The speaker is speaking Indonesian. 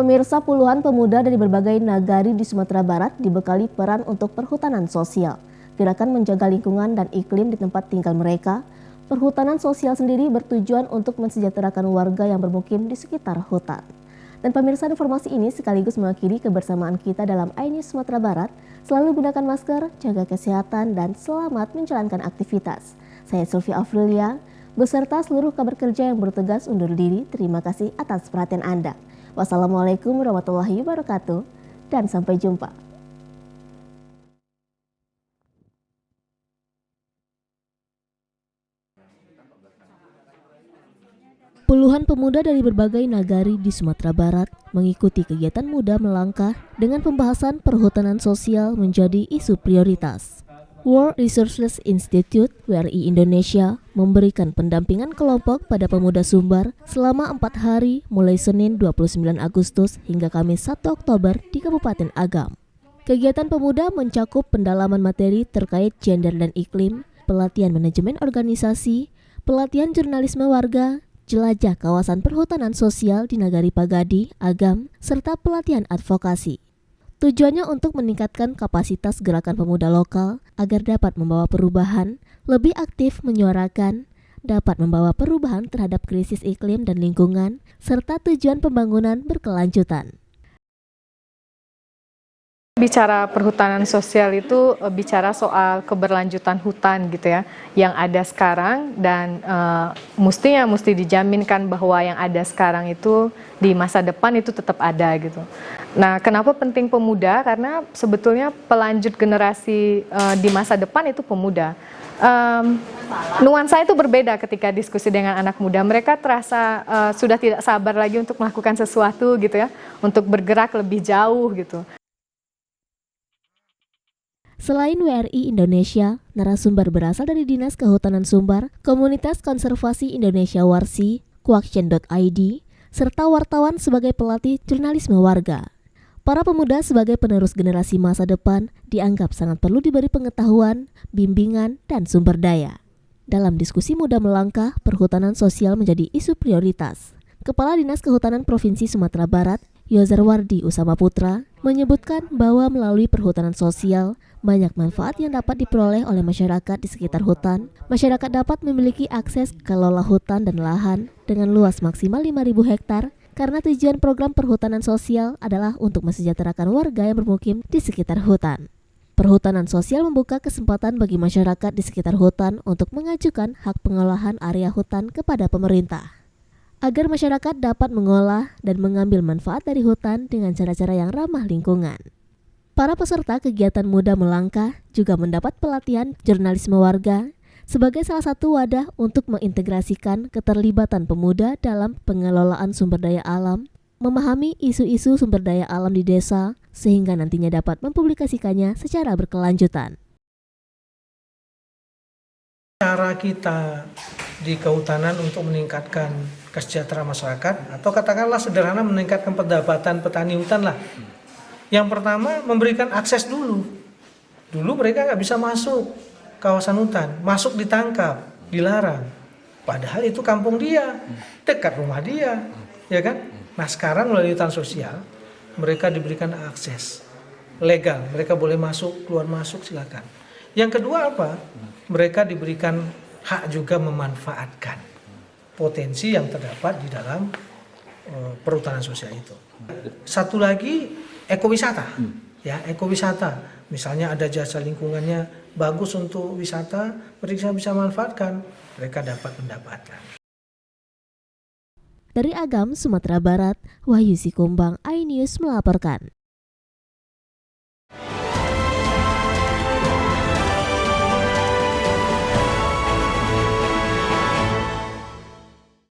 Pemirsa, puluhan pemuda dari berbagai nagari di Sumatera Barat dibekali peran untuk perhutanan sosial. Gerakan menjaga lingkungan dan iklim di tempat tinggal mereka. Perhutanan sosial sendiri bertujuan untuk mensejahterakan warga yang bermukim di sekitar hutan. Dan pemirsa, informasi ini sekaligus mengakhiri kebersamaan kita dalam iNews Sumatera Barat. Selalu gunakan masker, jaga kesehatan, dan selamat menjalankan aktivitas. Saya Sylvia Afrilia, beserta seluruh kabar kerja yang bertugas undur diri. Terima kasih atas perhatian Anda. Wassalamualaikum warahmatullahi wabarakatuh, dan sampai jumpa. Puluhan pemuda dari berbagai nagari di Sumatera Barat mengikuti kegiatan Muda Melangkah dengan pembahasan perhutanan sosial menjadi isu prioritas. World Resources Institute (WRI) Indonesia memberikan pendampingan kelompok pada pemuda Sumbar selama 4 hari mulai Senin 29 Agustus hingga Kamis 1 Oktober di Kabupaten Agam. Kegiatan pemuda mencakup pendalaman materi terkait gender dan iklim, pelatihan manajemen organisasi, pelatihan jurnalisme warga, jelajah kawasan perhutanan sosial di Nagari Pagadi, Agam, serta pelatihan advokasi. Tujuannya untuk meningkatkan kapasitas gerakan pemuda lokal agar dapat membawa perubahan, lebih aktif menyuarakan, dapat membawa perubahan terhadap krisis iklim dan lingkungan, serta tujuan pembangunan berkelanjutan. Bicara perhutanan sosial itu bicara soal keberlanjutan hutan gitu ya, yang ada sekarang dan mesti dijaminkan bahwa yang ada sekarang itu di masa depan itu tetap ada gitu. Nah, kenapa penting pemuda? Karena sebetulnya pelanjut generasi di masa depan itu pemuda. Nuansa itu berbeda ketika diskusi dengan anak muda. Mereka terasa sudah tidak sabar lagi untuk melakukan sesuatu gitu ya, untuk bergerak lebih jauh gitu. Selain WRI Indonesia, narasumber berasal dari Dinas Kehutanan Sumbar, Komunitas Konservasi Indonesia Warsi, Quaction.id, serta wartawan sebagai pelatih jurnalisme warga. Para pemuda sebagai penerus generasi masa depan dianggap sangat perlu diberi pengetahuan, bimbingan, dan sumber daya. Dalam diskusi Muda Melangkah, perhutanan sosial menjadi isu prioritas. Kepala Dinas Kehutanan Provinsi Sumatera Barat, Yozarwardi Usama Putra, menyebutkan bahwa melalui perhutanan sosial, banyak manfaat yang dapat diperoleh oleh masyarakat di sekitar hutan. Masyarakat dapat memiliki akses ke kelola hutan dan lahan dengan luas maksimal 5.000 hektar karena tujuan program perhutanan sosial adalah untuk mensejahterakan warga yang bermukim di sekitar hutan. Perhutanan sosial membuka kesempatan bagi masyarakat di sekitar hutan untuk mengajukan hak pengolahan area hutan kepada pemerintah, agar masyarakat dapat mengolah dan mengambil manfaat dari hutan dengan cara-cara yang ramah lingkungan. Para peserta kegiatan Muda Melangkah juga mendapat pelatihan jurnalisme warga sebagai salah satu wadah untuk mengintegrasikan keterlibatan pemuda dalam pengelolaan sumber daya alam, memahami isu-isu sumber daya alam di desa, sehingga nantinya dapat mempublikasikannya secara berkelanjutan. Cara kita di kehutanan untuk meningkatkan kesejahteraan masyarakat, atau katakanlah sederhana meningkatkan pendapatan petani hutan lah. Yang pertama, memberikan akses dulu. Dulu mereka nggak bisa masuk kawasan hutan, masuk ditangkap, dilarang. Padahal itu kampung dia, dekat rumah dia, ya kan? Nah, sekarang melalui hutan sosial, mereka diberikan akses legal, mereka boleh masuk, keluar masuk, silakan. Yang kedua apa? Mereka diberikan hak juga memanfaatkan potensi yang terdapat di dalam perhutanan sosial itu. Satu lagi, ekowisata. Ya, ekowisata. Misalnya ada jasa lingkungannya bagus untuk wisata, mereka bisa manfaatkan, mereka dapat mendapatkan. Dari Agam, Sumatera Barat, Wahyu Sikumbang, iNews melaporkan.